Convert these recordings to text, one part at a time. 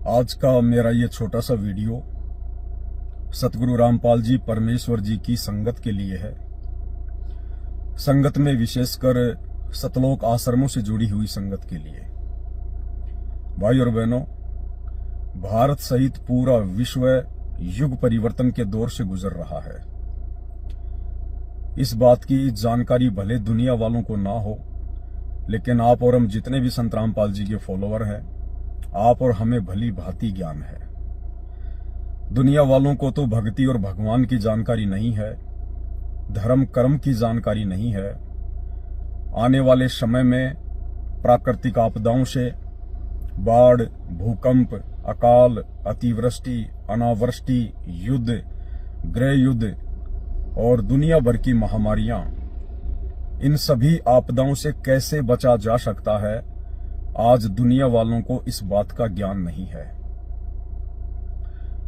आज का मेरा ये छोटा सा वीडियो सतगुरु रामपाल जी परमेश्वर जी की संगत के लिए है। संगत में विशेषकर सतलोक आश्रमों से जुड़ी हुई संगत के लिए। भाई और बहनों, भारत सहित पूरा विश्व युग परिवर्तन के दौर से गुजर रहा है। इस बात की जानकारी भले दुनिया वालों को ना हो, लेकिन आप और हम जितने भी संत रामपाल जी के फॉलोअर हैं, आप और हमें भली भांति ज्ञान है। दुनिया वालों को तो भक्ति और भगवान की जानकारी नहीं है, धर्म कर्म की जानकारी नहीं है। आने वाले समय में प्राकृतिक आपदाओं से, बाढ़, भूकंप, अकाल, अतिवृष्टि, अनावृष्टि, युद्ध, गृह युद्ध और दुनिया भर की महामारियां, इन सभी आपदाओं से कैसे बचा जा सकता है, आज दुनिया वालों को इस बात का ज्ञान नहीं है।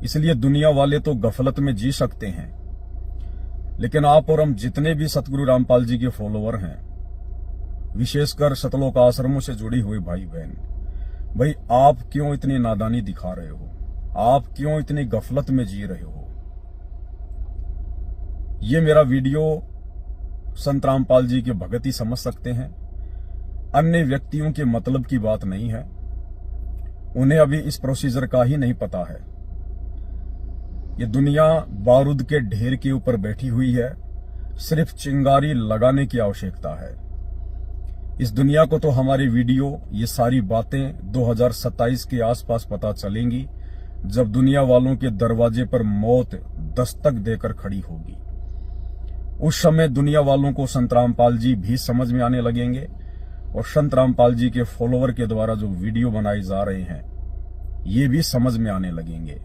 इसलिए दुनिया वाले तो गफलत में जी सकते हैं, लेकिन आप और हम जितने भी सतगुरु रामपाल जी के फॉलोअर हैं, विशेषकर सतलोक आश्रमों से जुड़ी हुई भाई बहन, भाई आप क्यों इतनी नादानी दिखा रहे हो? आप क्यों इतनी गफलत में जी रहे हो? ये मेरा वीडियो संत रामपाल जी के भगत ही समझ सकते हैं, अन्य व्यक्तियों के मतलब की बात नहीं है। उन्हें अभी इस प्रोसीजर का ही नहीं पता है। ये दुनिया बारूद के ढेर के ऊपर बैठी हुई है, सिर्फ चिंगारी लगाने की आवश्यकता है। इस दुनिया को तो हमारी वीडियो, ये सारी बातें 2027 के आसपास पता चलेंगी, जब दुनिया वालों के दरवाजे पर मौत दस्तक देकर खड़ी होगी। उस समय दुनिया वालों को संत रामपाल जी भी समझ में आने लगेंगे और संत रामपाल जी के फॉलोअर के द्वारा जो वीडियो बनाए जा रहे हैं, ये भी समझ में आने लगेंगे।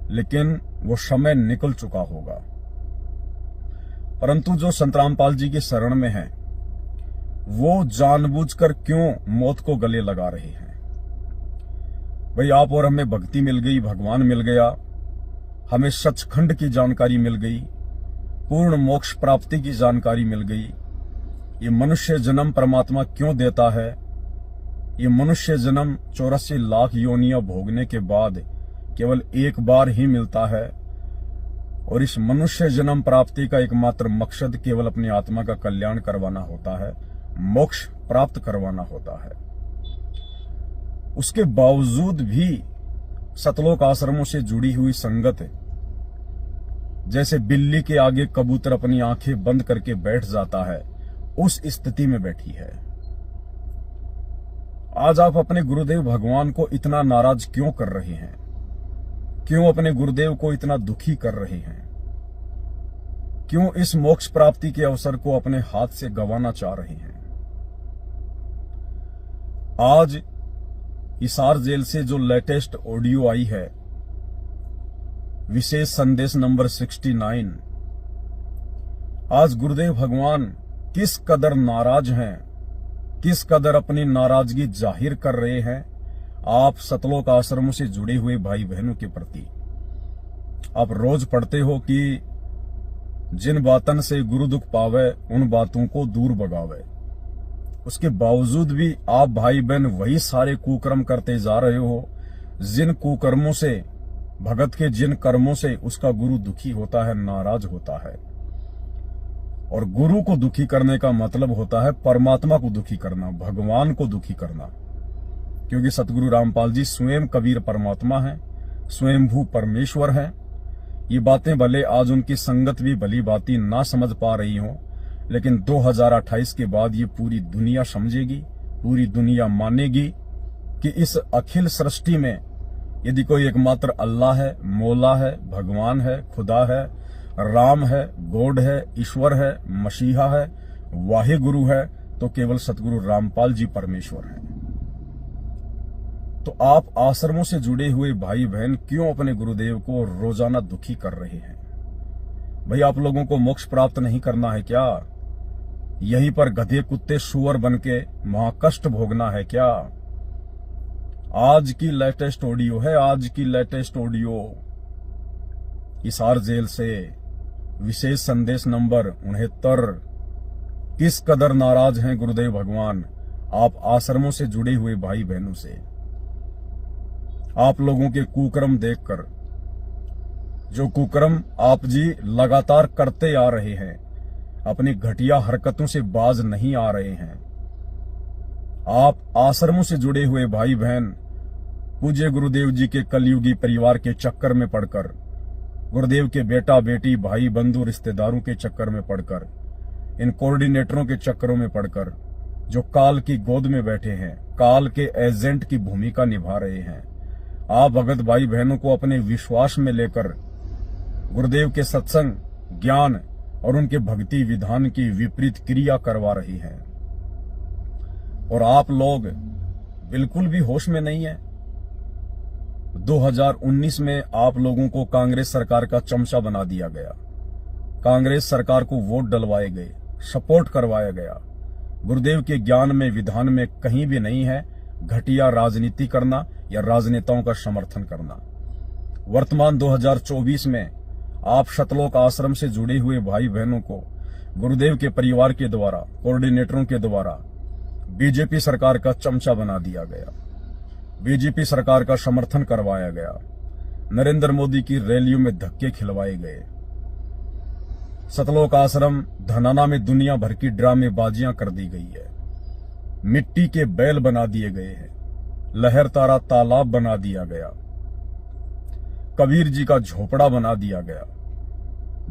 लेकिन वो समय निकल चुका होगा। परंतु जो संत रामपाल जी के शरण में हैं, वो जानबूझकर क्यों मौत को गले लगा रहे हैं? भाई आप और हमें भक्ति मिल गई, भगवान मिल गया, हमें सचखंड की जानकारी मिल गई, पूर्ण मोक्ष प्राप्ति की जानकारी मिल गई। ये मनुष्य जन्म परमात्मा क्यों देता है? ये मनुष्य जन्म 84 लाख योनियां भोगने के बाद केवल एक बार ही मिलता है, और इस मनुष्य जन्म प्राप्ति का एकमात्र मकसद केवल अपनी आत्मा का कल्याण करवाना होता है, मोक्ष प्राप्त करवाना होता है। उसके बावजूद भी सतलोक आश्रमों से जुड़ी हुई संगत जैसे बिल्ली के आगे कबूतर अपनी आंखें बंद करके बैठ जाता है, उस स्थिति में बैठी है। आज आप अपने गुरुदेव भगवान को इतना नाराज क्यों कर रहे हैं? क्यों अपने गुरुदेव को इतना दुखी कर रहे हैं? क्यों इस मोक्ष प्राप्ति के अवसर को अपने हाथ से गंवाना चाह रहे हैं? आज हिसार जेल से जो लेटेस्ट ऑडियो आई है, विशेष संदेश नंबर 69, आज गुरुदेव भगवान किस कदर नाराज हैं, किस कदर अपनी नाराजगी जाहिर कर रहे हैं आप सतलोक आश्रमों से जुड़े हुए भाई बहनों के प्रति। आप रोज पढ़ते हो कि जिन बातन से गुरु दुख पावे, उन बातों को दूर भगावे। उसके बावजूद भी आप भाई बहन वही सारे कुकर्म करते जा रहे हो, जिन कुकर्मों से, भगत के जिन कर्मों से उसका गुरु दुखी होता है, नाराज होता है। और गुरु को दुखी करने का मतलब होता है परमात्मा को दुखी करना, भगवान को दुखी करना। क्योंकि सतगुरु रामपाल जी स्वयं कबीर परमात्मा हैं, स्वयंभू परमेश्वर हैं। ये बातें भले आज उनकी संगत भी भली भांति ना समझ पा रही हो, लेकिन 2028 के बाद ये पूरी दुनिया समझेगी, पूरी दुनिया मानेगी कि इस अखिल सृष्टि में यदि कोई एकमात्र अल्लाह है, मौला है, भगवान है, खुदा है, राम है, गॉड है, ईश्वर है, मसीहा है, वाहे गुरु है, तो केवल सतगुरु रामपाल जी परमेश्वर हैं। तो आप आश्रमों से जुड़े हुए भाई बहन क्यों अपने गुरुदेव को रोजाना दुखी कर रहे हैं? भाई आप लोगों को मोक्ष प्राप्त नहीं करना है क्या? यहीं पर गधे कुत्ते सुअर बनके महाकष्ट भोगना है क्या? आज की लेटेस्ट ऑडियो है, आज की लेटेस्ट ऑडियो हिसार जेल से, विशेष संदेश नंबर 69। किस कदर नाराज हैं गुरुदेव भगवान आप आश्रमों से जुड़े हुए भाई बहनों से? आप लोगों के कुकर्म देखकर, जो कुकर्म आप जी लगातार करते आ रहे हैं, अपनी घटिया हरकतों से बाज नहीं आ रहे हैं। आप आश्रमों से जुड़े हुए भाई बहन पूज्य गुरुदेव जी के कलयुगी परिवार के चक्कर में पड़कर, गुरुदेव के बेटा बेटी भाई बंधु रिश्तेदारों के चक्कर में पड़कर, इन कोऑर्डिनेटरों के चक्करों में पड़कर, जो काल की गोद में बैठे हैं, काल के एजेंट की भूमिका निभा रहे हैं, आप भगत भाई बहनों को अपने विश्वास में लेकर गुरुदेव के सत्संग, ज्ञान और उनके भक्ति विधान की विपरीत क्रिया करवा रही हैं। और आप लोग बिल्कुल भी होश में नहीं है। 2019 में आप लोगों को कांग्रेस सरकार का चमचा बना दिया गया, कांग्रेस सरकार को वोट डलवाए गए, सपोर्ट करवाया गया। गुरुदेव के ज्ञान में, विधान में कहीं भी नहीं है घटिया राजनीति करना या राजनेताओं का समर्थन करना। वर्तमान 2024 में आप शतलोक आश्रम से जुड़े हुए भाई बहनों को गुरुदेव के परिवार के द्वारा, कोऑर्डिनेटरों के द्वारा बीजेपी सरकार का चमचा बना दिया गया, बीजेपी सरकार का समर्थन करवाया गया, नरेंद्र मोदी की रैलियों में धक्के खिलवाए गए। सतलोक आश्रम धनाना में दुनिया भर की ड्रामेबाजियां कर दी गई है, मिट्टी के बैल बना दिए गए हैं, लहर तारा तालाब बना दिया गया, कबीर जी का झोपड़ा बना दिया गया,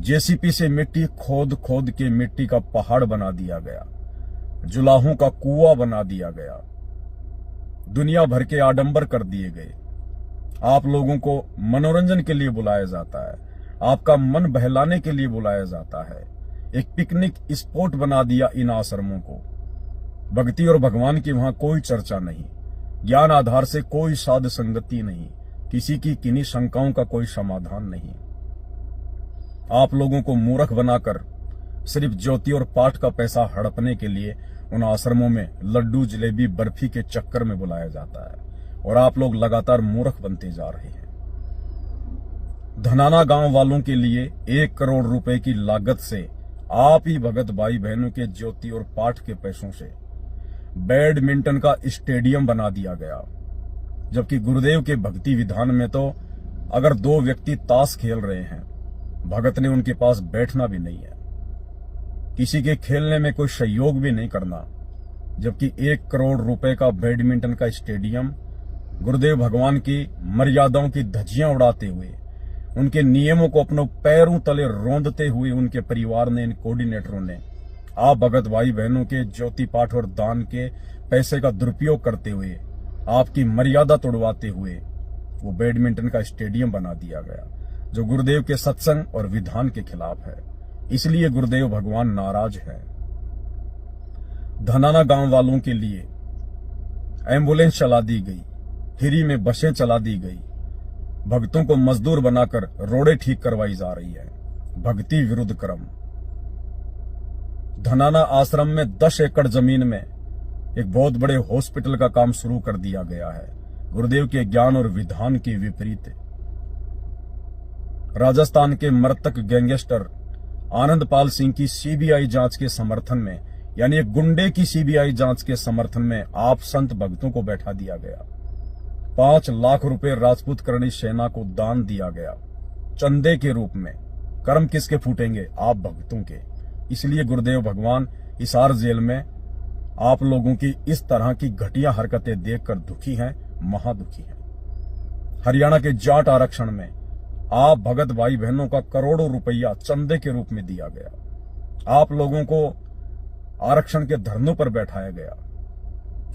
जेसीपी से मिट्टी खोद खोद के मिट्टी का पहाड़ बना दिया गया, जुलाहों का कुआं बना दिया गया, दुनिया भर के आडंबर कर दिए गए। आप लोगों को मनोरंजन के लिए बुलाया जाता है, आपका मन बहलाने के लिए बुलाया जाता है। एक पिकनिक स्पॉट बना दिया इन आश्रमों को। भक्ति और भगवान की वहां कोई चर्चा नहीं, ज्ञान आधार से कोई साध संगति नहीं, किसी की किन्हीं शंकाओं का कोई समाधान नहीं। आप लोगों को मूर्ख बनाकर सिर्फ ज्योति और पाठ का पैसा हड़पने के लिए उन आश्रमों में लड्डू जलेबी बर्फी के चक्कर में बुलाया जाता है और आप लोग लगातार मूर्ख बनते जा रहे हैं। धनाना गांव वालों के लिए 1 करोड़ रुपए की लागत से आप ही भगत भाई बहनों के ज्योति और पाठ के पैसों से बैडमिंटन का स्टेडियम बना दिया गया, जबकि गुरुदेव के भक्ति विधान में तो अगर 2 व्यक्ति ताश खेल रहे हैं, भगत ने उनके पास बैठना भी नहीं है, किसी के खेलने में कोई सहयोग भी नहीं करना। जबकि 1 करोड़ रुपए का बैडमिंटन का स्टेडियम गुरुदेव भगवान की मर्यादाओं की धज्जियां उड़ाते हुए, उनके नियमों को अपने पैरों तले रौंदते हुए उनके परिवार ने, इन कोऑर्डिनेटरों ने आप भगत भाई बहनों के ज्योति पाठ और दान के पैसे का दुरुपयोग करते हुए, आपकी मर्यादा तोड़वाते हुए वो बैडमिंटन का स्टेडियम बना दिया गया, जो गुरुदेव के सत्संग और विधान के खिलाफ है। इसलिए गुरुदेव भगवान नाराज है। धनाना गांव वालों के लिए एम्बुलेंस चला दी गई, फ्री में बसें चला दी गई, भक्तों को मजदूर बनाकर रोडें ठीक करवाई जा रही है। भक्ति विरुद्ध कर्म। धनाना आश्रम में 10 एकड़ जमीन में एक बहुत बड़े हॉस्पिटल का काम शुरू कर दिया गया है, गुरुदेव के ज्ञान और विधान के विपरीत। राजस्थान के मृतक गैंगस्टर आनंदपाल सिंह की सीबीआई जांच के समर्थन में, यानी एक गुंडे की सीबीआई जांच के समर्थन में आप संत भक्तों को बैठा दिया गया। 5 लाख रुपए राजपूत करणी सेना को दान दिया गया चंदे के रूप में। कर्म किसके फूटेंगे? आप भक्तों के। इसलिए गुरुदेव भगवान हिसार जेल में आप लोगों की इस तरह की घटिया हरकतें देखकर दुखी हैं, महादुखी हैं। हरियाणा के जाट आरक्षण में आप भगत भाई बहनों का करोड़ों रुपया चंदे के रूप में दिया गया। आप लोगों को आरक्षण के धरनों पर बैठाया गया,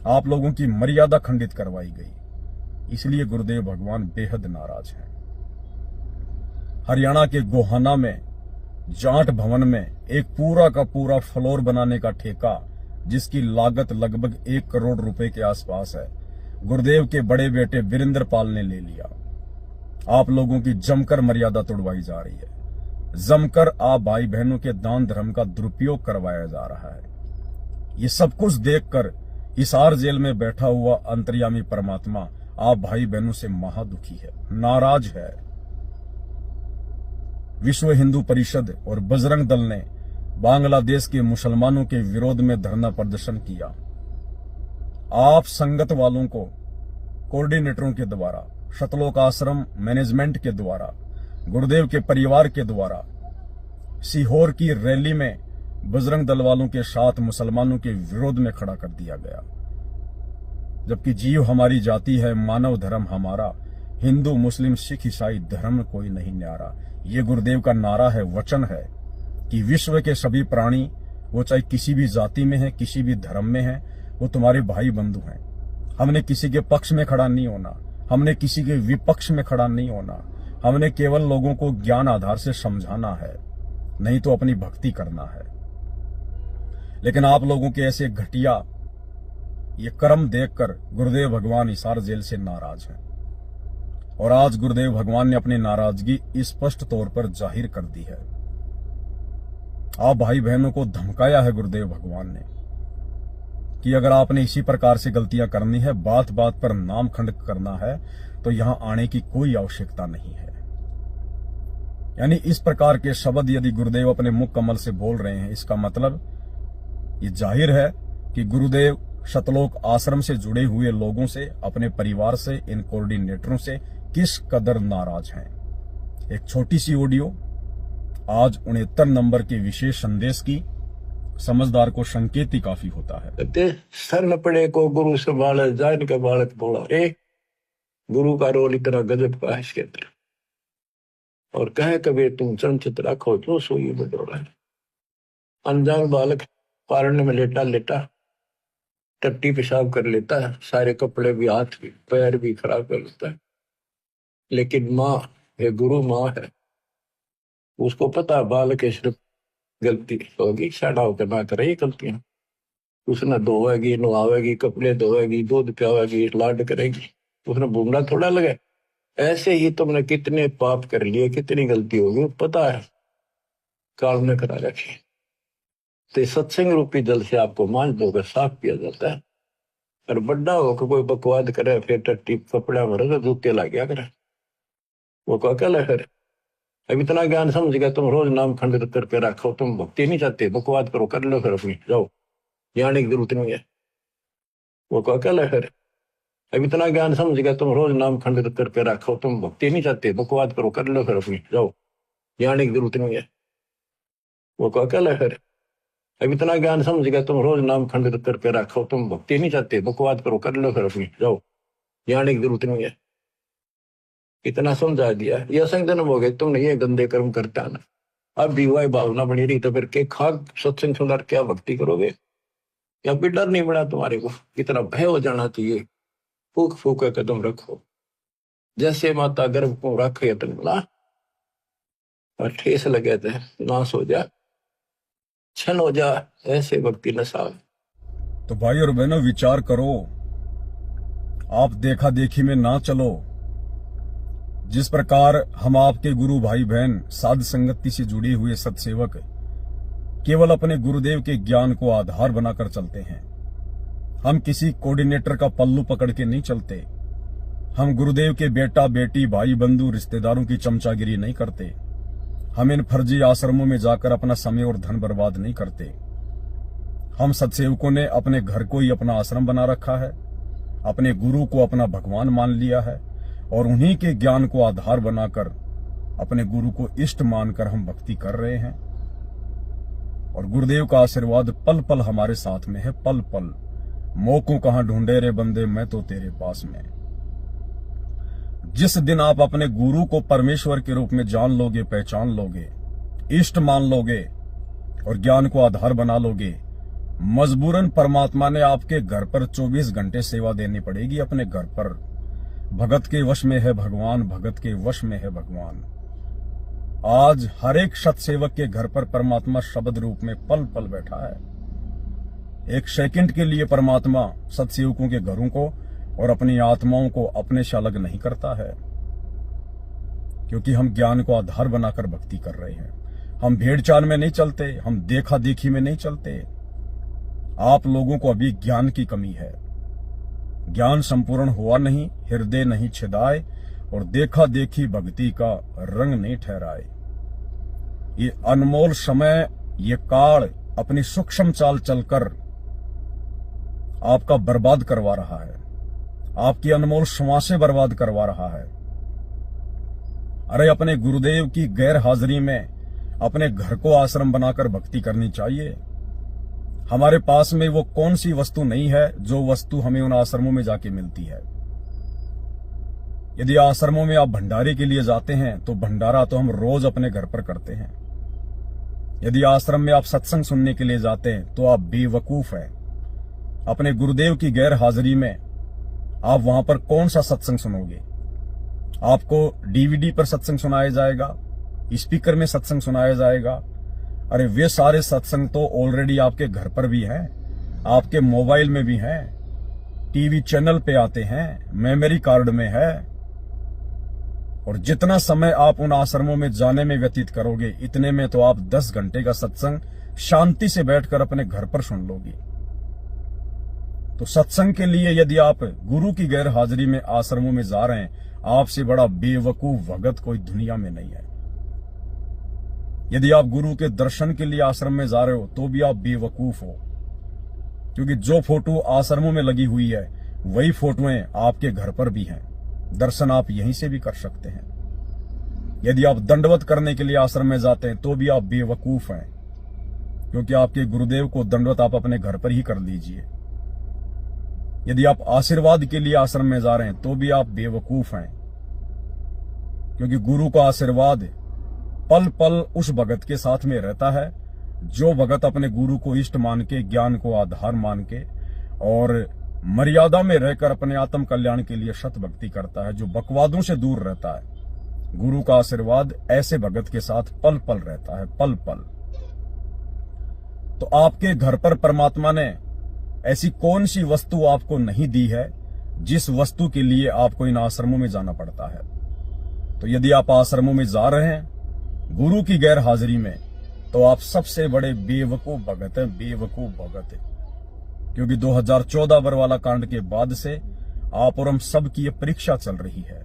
आप लोगों की मर्यादा खंडित करवाई गई। इसलिए गुरुदेव भगवान बेहद नाराज हैं। हरियाणा के गोहाना में जाट भवन में एक पूरा का पूरा फ्लोर बनाने का ठेका, जिसकी लागत लगभग 1 करोड़ रुपए के आसपास है, गुरुदेव के बड़े बेटे वीरेंद्र पाल ने ले लिया। आप लोगों की जमकर मर्यादा तोड़वाई जा रही है, जमकर आप भाई बहनों के दान धर्म का दुरुपयोग करवाया जा रहा है। ये सब कुछ देखकर हिसार जेल में बैठा हुआ अंतर्यामी परमात्मा आप भाई बहनों से महादुखी है, नाराज है। विश्व हिंदू परिषद और बजरंग दल ने बांग्लादेश के मुसलमानों के विरोध में धरना प्रदर्शन किया। आप संगत वालों को कोऑर्डिनेटरों के द्वारा शतलोक आश्रम मैनेजमेंट के द्वारा, गुरुदेव के परिवार के द्वारा सीहोर की रैली में बजरंग दल वालों के साथ मुसलमानों के विरोध में खड़ा कर दिया गया। जबकि जीव हमारी जाति है, मानव धर्म हमारा, हिंदू मुस्लिम सिख ईसाई धर्म कोई नहीं न्यारा। ये गुरुदेव का नारा है, वचन है कि विश्व के सभी प्राणी, वो चाहे किसी भी जाति में है, किसी भी धर्म में है, वो तुम्हारे भाई बंधु हैं। हमने किसी के पक्ष में खड़ा नहीं होना, हमने किसी के विपक्ष में खड़ा नहीं होना। हमने केवल लोगों को ज्ञान आधार से समझाना है, नहीं तो अपनी भक्ति करना है। लेकिन आप लोगों के ऐसे घटिया ये कर्म देखकर गुरुदेव भगवान हिसार जेल से नाराज हैं। और आज गुरुदेव भगवान ने अपनी नाराजगी स्पष्ट तौर पर जाहिर कर दी है। आप भाई बहनों को धमकाया है गुरुदेव भगवान ने कि अगर आपने इसी प्रकार से गलतियां करनी है, बात बात पर नाम खंड करना है, तो यहां आने की कोई आवश्यकता नहीं है। यानी इस प्रकार के शब्द यदि गुरुदेव अपने मुख कमल से बोल रहे हैं, इसका मतलब ये जाहिर है कि गुरुदेव शतलोक आश्रम से जुड़े हुए लोगों से, अपने परिवार से, इन कोऑर्डिनेटरों से किस कदर नाराज हैं। एक छोटी सी ऑडियो आज 69 नंबर के विशेष संदेश की समझदार को संकेत ही काफी होता है। सर न पड़े को गुरु संभाले, जान का बालक बोला, रे गुरु का रोल इतना गजब का है इसके अंदर। और कहे कबीर तुम चंचित रखो जो सोई बदौड़ा है। अनजान बालक पारण में लेटा लेटा टट्टी पेशाब कर लेता है, सारे कपड़े भी, हाथ भी, पैर भी खराब कर लेता है। लेकिन माँ, ये गुरु माँ है, उसको पता बालक सिर्फ गलती होगी, साड़ा होकर ना करे गलतियां। उसने धोएगी, नहावेगी, कपड़े धोएगी, दूध पियावेगी, लाड करेगी, उसने भूमना थोड़ा लगे। ऐसे ही तुमने कितने पाप कर लिए, कितनी गलती होगी पता है, काल ने करा रखी। तो सत्संग रूपी जल से आपको मांझ धोकर साफ किया जाता है। और बड़ा होकर कोई बकवाद करे, फिर टट्टी कपड़ा भर जूते ला गया करे, वो को अकेला है। अब इतना ज्ञान समझ गया, तुम रोज नाम खंडित करके रखो, तुम भक्ति नहीं चाहते, बकवाद करो, कर लो फिर अपनी, जाओ, जाने की जरूरत नहीं है। वो को अकेला है। अब इतना ज्ञान समझ गया, तुम रोज नाम खंडित करके रखो, तुम भक्ति नहीं चाहते, बकवाद करो, कर लो फिर अपनी, जाओ, जाने की जरूरत नहीं है। वो को अकेला है। अब इतना ज्ञान समझ गया, तुम रोज नाम खंडित करके रखो, तुम भक्ति नहीं चाहते, बकवाद करो, कर लो फिर अपनी, जाओ, जाने की जरूरत नहीं है। इतना समझा दिया। ये असंग जन्म हो गए, तुमने ये गंदे कर्म करता ना, अब भी वही भावना बनी रही, तो फिर के खाक सत्संग सुनकर क्या भक्ति करोगे? या भी डर नहीं बना तुम्हारे को? इतना भय हो जाना चाहिए। फूक फूक कदम रखो, जैसे माता गर्भ को रखे तंगला, और ठेस लगे थे नाश हो जा, छन हो जा, ऐसे भक्ति नशा। तो भाई और बहनों विचार करो, आप देखा देखी में ना चलो। जिस प्रकार हम आपके गुरु भाई बहन, साध संगति से जुड़े हुए सत्सेवक केवल अपने गुरुदेव के ज्ञान को आधार बनाकर चलते हैं। हम किसी कोऑर्डिनेटर का पल्लू पकड़ के नहीं चलते। हम गुरुदेव के बेटा बेटी, भाई बंधु, रिश्तेदारों की चमचागिरी नहीं करते। हम इन फर्जी आश्रमों में जाकर अपना समय और धन बर्बाद नहीं करते। हम सत्सेवकों ने अपने घर को ही अपना आश्रम बना रखा है, अपने गुरु को अपना भगवान मान लिया है, और उन्हीं के ज्ञान को आधार बनाकर अपने गुरु को इष्ट मानकर हम भक्ति कर रहे हैं। और गुरुदेव का आशीर्वाद पल पल हमारे साथ में है, पल पल। मौकों कहां ढूंढे रे बंदे, मैं तो तेरे पास में। जिस दिन आप अपने गुरु को परमेश्वर के रूप में जान लोगे, पहचान लोगे, इष्ट मान लोगे और ज्ञान को आधार बना लोगे, मजबूरन परमात्मा ने आपके घर पर 24 घंटे सेवा देनी पड़ेगी। अपने घर पर भगत के वश में है भगवान, भगत के वश में है भगवान। आज हर एक सत्सेवक के घर पर परमात्मा शब्द रूप में पल पल बैठा है। एक सेकंड के लिए परमात्मा सत्सेवकों के घरों को और अपनी आत्माओं को अपने से अलग नहीं करता है, क्योंकि हम ज्ञान को आधार बनाकर भक्ति कर रहे हैं। हम भेड़ चाल में नहीं चलते, हम देखा देखी में नहीं चलते। आप लोगों को अभी ज्ञान की कमी है। ज्ञान संपूर्ण हुआ नहीं, हृदय नहीं छिदाए, और देखा देखी भक्ति का रंग नहीं ठहराए। ये अनमोल समय, ये काल अपनी सूक्ष्म चाल चलकर आपका बर्बाद करवा रहा है। आपकी अनमोल श्वासें बर्बाद करवा रहा है। अरे अपने गुरुदेव की गैर हाजिरी में अपने घर को आश्रम बनाकर भक्ति करनी चाहिए। हमारे पास में वो कौन सी वस्तु नहीं है जो वस्तु हमें उन आश्रमों में जाके मिलती है। यदि आश्रमों में आप भंडारे के लिए जाते हैं तो भंडारा तो हम रोज अपने घर पर करते हैं। यदि आश्रम में आप सत्संग सुनने के लिए जाते हैं तो आप बेवकूफ हैं। अपने गुरुदेव की गैर हाजिरी में आप वहां पर कौन सा सत्संग सुनोगे? आपको डीवीडी पर सत्संग सुनाया जाएगा, स्पीकर में सत्संग सुनाया जाएगा। अरे वे सारे सत्संग तो ऑलरेडी आपके घर पर भी हैं, आपके मोबाइल में भी हैं, टीवी चैनल पे आते हैं, मेमोरी कार्ड में है। और जितना समय आप उन आश्रमों में जाने में व्यतीत करोगे, इतने में तो आप 10 घंटे का सत्संग शांति से बैठकर अपने घर पर सुन लोगे। तो सत्संग के लिए यदि आप गुरु की गैर हाजिरी में आश्रमों में जा रहे हैं, आपसे बड़ा बेवकूफ भगत कोई दुनिया में नहीं है। यदि आप गुरु के दर्शन के लिए आश्रम में जा रहे हो तो भी आप बेवकूफ हो, क्योंकि जो फोटो आश्रमों में लगी हुई है वही फोटोएं आपके घर पर भी हैं। दर्शन आप यहीं से भी कर सकते हैं। यदि आप दंडवत करने के लिए आश्रम में जाते हैं तो भी आप बेवकूफ हैं, क्योंकि आपके गुरुदेव को दंडवत आप अपने घर पर ही कर लीजिए। यदि आप आशीर्वाद के लिए आश्रम में जा रहे हैं तो भी आप बेवकूफ हैं, क्योंकि गुरु का आशीर्वाद पल पल उस भगत के साथ में रहता है जो भगत अपने गुरु को इष्ट मान के, ज्ञान को आधार मान के और मर्यादा में रहकर अपने आत्म कल्याण के लिए सत भक्ति करता है, जो बकवादों से दूर रहता है। गुरु का आशीर्वाद ऐसे भगत के साथ पल पल रहता है, पल पल। तो आपके घर पर परमात्मा ने ऐसी कौन सी वस्तु आपको नहीं दी है जिस वस्तु के लिए आपको इन आश्रमों में जाना पड़ता है? तो यदि आप आश्रमों में जा रहे हैं गुरु की गैर हाजिरी में, तो आप सबसे बड़े बेवकूफ भगत हैं, बेवकूफ भगत हैं। क्योंकि 2014 बरवाला कांड के बाद से आप और हम सब की ये परीक्षा चल रही है।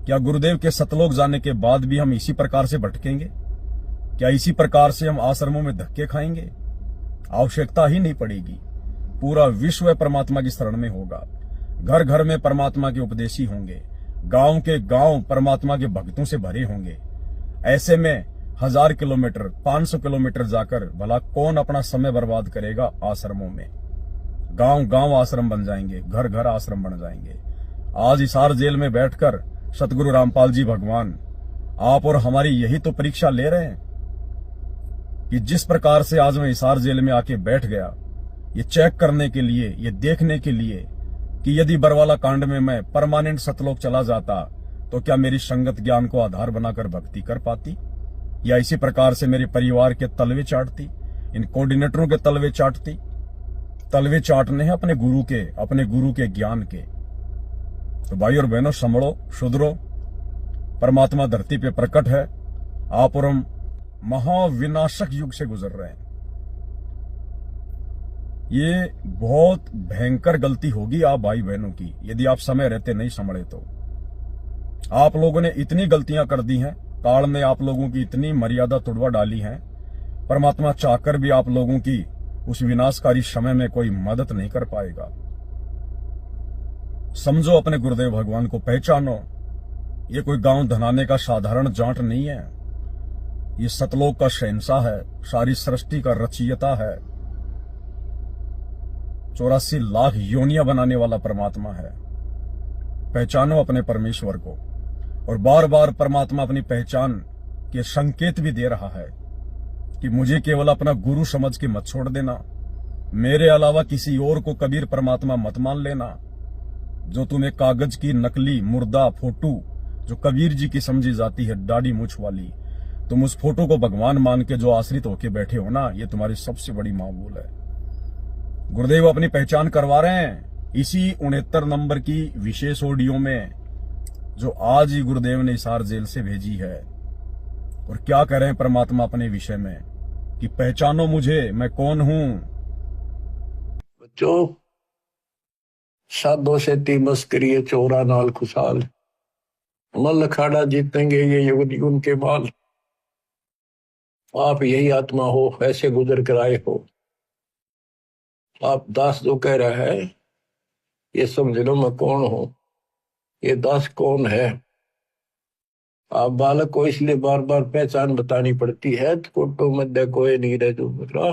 क्या गुरुदेव के सतलोक जाने के बाद भी हम इसी प्रकार से भटकेंगे? क्या इसी प्रकार से हम आश्रमों में धक्के खाएंगे? आवश्यकता ही नहीं पड़ेगी। पूरा विश्व परमात्मा की शरण में होगा। घर घर में परमात्मा के उपदेशी होंगे, गांव के गांव परमात्मा के भक्तों से भरे होंगे। ऐसे में 1000 किलोमीटर 500 किलोमीटर जाकर भला कौन अपना समय बर्बाद करेगा आश्रमों में? गांव गांव आश्रम बन जाएंगे, घर घर आश्रम बन जाएंगे। आज हिसार जेल में बैठकर सतगुरु रामपाल जी भगवान आप और हमारी यही तो परीक्षा ले रहे हैं कि जिस प्रकार से आज मैं हिसार जेल में आके बैठ गया, ये चेक करने के लिए, ये देखने के लिए कि यदि बरवाला कांड में मैं परमानेंट सतलोक चला जाता तो क्या मेरी संगत ज्ञान को आधार बनाकर भक्ति कर पाती, या इसी प्रकार से मेरे परिवार के तलवे चाटती, इन कोऑर्डिनेटरों के तलवे चाटती। तलवे चाटने हैं अपने गुरु के ज्ञान के। तो भाई और बहनों, संभलो, सुधरो। परमात्मा धरती पे प्रकट है। आप और हम महाविनाशक युग से गुजर रहे हैं। ये बहुत भयंकर गलती होगी आप भाई बहनों की यदि आप समय रहते नहीं संभले तो। आप लोगों ने इतनी गलतियां कर दी हैं, काल ने आप लोगों की इतनी मर्यादा तोड़वा डाली है, परमात्मा चाहकर भी आप लोगों की उस विनाशकारी समय में कोई मदद नहीं कर पाएगा। समझो, अपने गुरुदेव भगवान को पहचानो। ये कोई गांव धनाने का साधारण जाट नहीं है, ये सतलोक का शहंशाह है, सारी सृष्टि का रचयिता है, 84 लाख योनियां बनाने वाला परमात्मा है। पहचानो अपने परमेश्वर को। और बार बार परमात्मा अपनी पहचान के संकेत भी दे रहा है कि मुझे केवल अपना गुरु समझ के मत छोड़ देना, मेरे अलावा किसी और को कबीर परमात्मा मत मान लेना। जो तुम्हें कागज की नकली मुर्दा फोटो जो कबीर जी की समझी जाती है, दाढ़ी मूछ वाली, तुम उस फोटो को भगवान मान के जो आश्रित होके बैठे हो ना, ये तुम्हारी सबसे बड़ी मामूल है। गुरुदेव अपनी पहचान करवा रहे हैं इसी 69 नंबर की विशेष ऑडियो में, जो आज ही गुरुदेव ने हिसार जेल से भेजी है। और क्या कह रहे हैं परमात्मा अपने विषय में कि पहचानो मुझे, मैं कौन हूं। बच्चों, साधो से ती मस्करी चोरा नाल खुशाल, मल अखाड़ा जीतेंगे ये युग युग के बाल। आप यही आत्मा हो, ऐसे गुजर कर आए हो। आप दास जो कह रहा है ये समझ लो मैं कौन हूं, ये दास कौन है। आप बालक को इसलिए बार बार पहचान बतानी पड़ती है, तो कोटो मध्य कोई नहीं रह जो बकरा,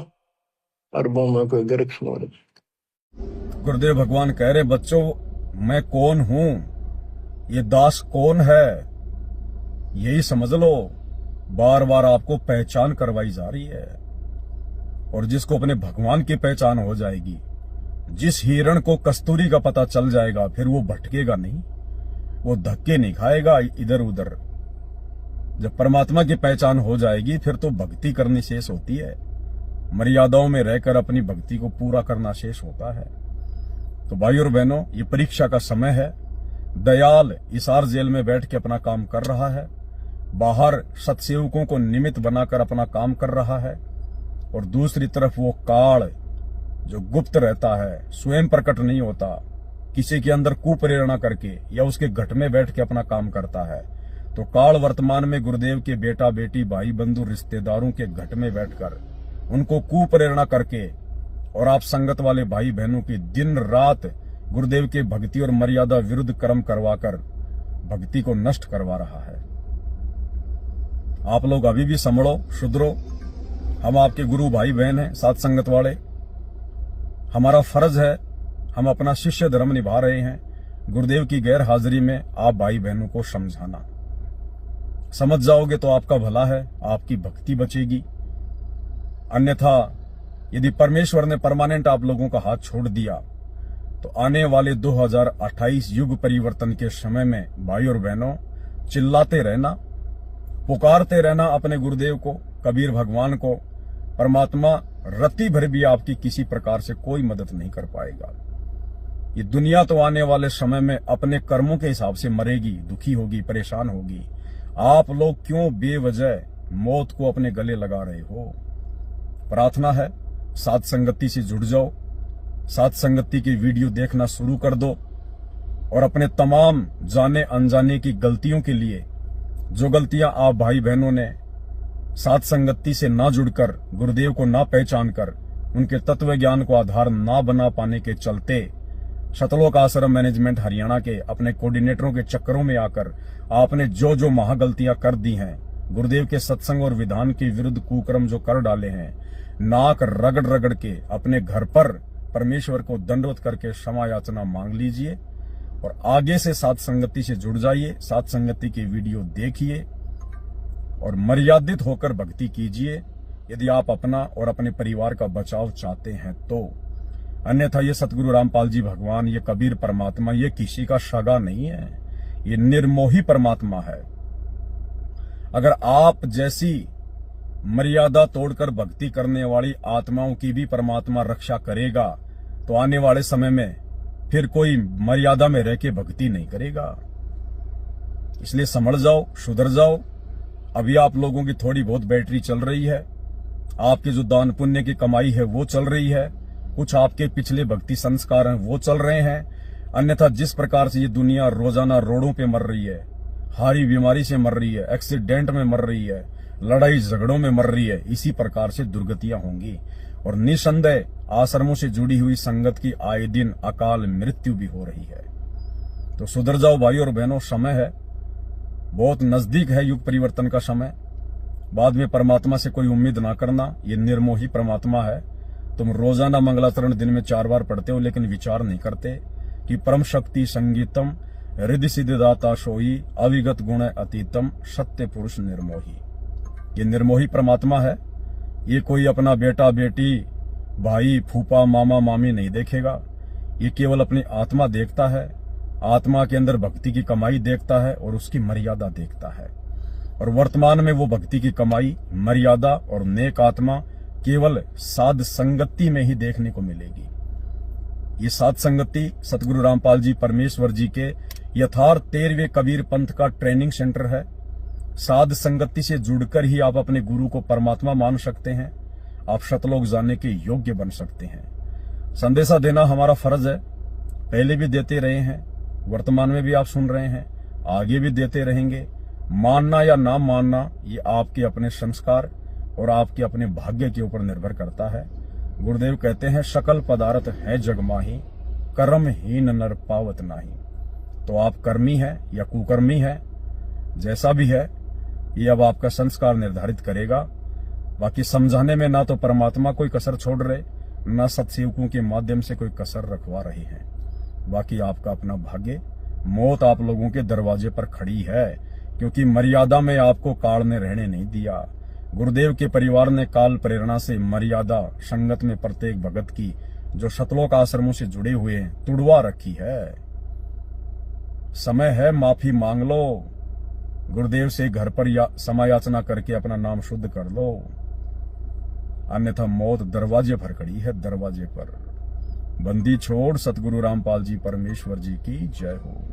अरबों में कोई गर्क सुन। गुरुदेव भगवान कह रहे बच्चों, मैं कौन हूं, ये दास कौन है, यही समझ लो। बार बार आपको पहचान करवाई जा रही है। और जिसको अपने भगवान की पहचान हो जाएगी, जिस हिरण को कस्तूरी का पता चल जाएगा, फिर वो भटकेगा नहीं, वो धक्के नहीं खाएगा इधर उधर। जब परमात्मा की पहचान हो जाएगी, फिर तो भक्ति करनी शेष होती है। मर्यादाओं में रहकर अपनी भक्ति को पूरा करना शेष होता है। तो भाई और बहनों, ये परीक्षा का समय है। दयाल हिसार जेल में बैठ के अपना काम कर रहा है, बाहर सत्सेवकों को निमित्त बनाकर अपना काम कर रहा है। और दूसरी तरफ वो काल जो गुप्त रहता है, स्वयं प्रकट नहीं होता, किसी के अंदर कुप्रेरणा करके या उसके घट में बैठ के अपना काम करता है। तो काल वर्तमान में गुरुदेव के बेटा बेटी भाई बंधु रिश्तेदारों के घट में बैठकर उनको कुप्रेरणा करके और आप संगत वाले भाई बहनों की दिन रात गुरुदेव के भक्ति और मर्यादा विरुद्ध कर्म करवाकर भक्ति को नष्ट करवा रहा है। आप लोग अभी भी संभलो, सुधरो। हम आपके गुरु भाई बहन हैं, साथ संगत वाले। हमारा फर्ज है, हम अपना शिष्य धर्म निभा रहे हैं। गुरुदेव की गैर हाजिरी में आप भाई बहनों को समझाना, समझ जाओगे तो आपका भला है, आपकी भक्ति बचेगी। अन्यथा यदि परमेश्वर ने परमानेंट आप लोगों का हाथ छोड़ दिया, तो आने वाले 2028 युग परिवर्तन के समय में भाई और बहनों, चिल्लाते रहना, पुकारते रहना अपने गुरुदेव को, कबीर भगवान को। परमात्मा रत्ती भर भी आपकी किसी प्रकार से कोई मदद नहीं कर पाएगा। ये दुनिया तो आने वाले समय में अपने कर्मों के हिसाब से मरेगी, दुखी होगी, परेशान होगी। आप लोग क्यों बेवजह मौत को अपने गले लगा रहे हो? प्रार्थना है, साथ संगति से जुड़ जाओ, साथ संगति की वीडियो देखना शुरू कर दो और अपने तमाम जाने अनजाने की गलतियों के लिए, जो गलतियां आप भाई बहनों ने साथ संगति से ना जुड़कर, गुरुदेव को ना पहचान कर, उनके तत्व ज्ञान को आधार ना बना पाने के चलते शतलोक आश्रम मैनेजमेंट हरियाणा के अपने कोऑर्डिनेटरों के चक्करों में आकर आपने जो जो महागलतियां कर दी हैं, गुरुदेव के सत्संग और विधान के विरुद्ध कुकर्म जो कर डाले हैं, नाक रगड़ रगड़ के अपने घर पर परमेश्वर को दंडवत करके क्षमा याचना मांग लीजिए और आगे से साथ संगति से जुड़ जाइए, साथ संगति की वीडियो देखिए और मर्यादित होकर भक्ति कीजिए, यदि आप अपना और अपने परिवार का बचाव चाहते हैं तो। अन्यथा ये सतगुरु रामपाल जी भगवान, ये कबीर परमात्मा, ये किसी का सगा नहीं है, ये निर्मोही परमात्मा है। अगर आप जैसी मर्यादा तोड़कर भक्ति करने वाली आत्माओं की भी परमात्मा रक्षा करेगा, तो आने वाले समय में फिर कोई मर्यादा में रह के भक्ति नहीं करेगा। इसलिए संभल जाओ, सुधर जाओ। अभी आप लोगों की थोड़ी बहुत बैटरी चल रही है, आपके जो दान पुण्य की कमाई है वो चल रही है, कुछ आपके पिछले भक्ति संस्कार हैं वो चल रहे हैं। अन्यथा जिस प्रकार से ये दुनिया रोजाना रोडों पे मर रही है, हारी बीमारी से मर रही है, एक्सीडेंट में मर रही है, लड़ाई झगड़ों में मर रही है, इसी प्रकार से दुर्गतियां होंगी। और निसंदेह आश्रमों से जुड़ी हुई संगत की आए दिन अकाल मृत्यु भी हो रही है। तो सुधर जाओ भाई और बहनों, समय है, बहुत नजदीक है युग परिवर्तन का समय। बाद में परमात्मा से कोई उम्मीद ना करना, ये निर्मोही परमात्मा है। तुम रोजाना मंगलाचरण दिन में 4 बार पढ़ते हो, लेकिन विचार नहीं करते कि परम शक्ति संगीतम हृदय सिद्धिदाता सोई अविगत गुण अतीतम सत्य पुरुष निर्मोही। ये निर्मोही परमात्मा है। ये कोई अपना बेटा बेटी, भाई फूफा मामा मामी नहीं देखेगा, ये केवल अपनी आत्मा देखता है, आत्मा के अंदर भक्ति की कमाई देखता है और उसकी मर्यादा देखता है। और वर्तमान में वो भक्ति की कमाई, मर्यादा और नेक आत्मा केवल साध संगति में ही देखने को मिलेगी। ये साध संगति सतगुरु रामपाल जी परमेश्वर जी के यथार्थ 13वें कबीर पंथ का ट्रेनिंग सेंटर है। साध संगति से जुड़कर ही आप अपने गुरु को परमात्मा मान सकते हैं, आप शतलोक जाने के योग्य बन सकते हैं। संदेशा देना हमारा फर्ज है, पहले भी देते रहे हैं, वर्तमान में भी आप सुन रहे हैं, आगे भी देते रहेंगे। मानना या ना मानना ये आपके अपने संस्कार और आपके अपने भाग्य के ऊपर निर्भर करता है। गुरुदेव कहते हैं सकल पदार्थ है जग माही, कर्महीन नर पावत नाही। तो आप कर्मी है या कुकर्मी है, जैसा भी है, ये अब आपका संस्कार निर्धारित करेगा। बाकी समझाने में ना तो परमात्मा कोई कसर छोड़ रहे, ना सत्सेवकों के माध्यम से कोई कसर रखवा रहे हैं। बाकी आपका अपना भाग्य, मौत आप लोगों के दरवाजे पर खड़ी है, क्योंकि मर्यादा में आपको काल ने रहने नहीं दिया। गुरुदेव के परिवार ने काल प्रेरणा से मर्यादा संगत में प्रत्येक भगत की, जो शतलोक आश्रमों से जुड़े हुए हैं, तुड़वा रखी है। समय है, माफी मांग लो, गुरुदेव से घर पर समायाचना करके अपना नाम शुद्ध कर लो, अन्यथा मौत दरवाजे पर खड़ी है, दरवाजे पर। बंदी छोड़ सतगुरु रामपाल जी परमेश्वर जी की जय हो।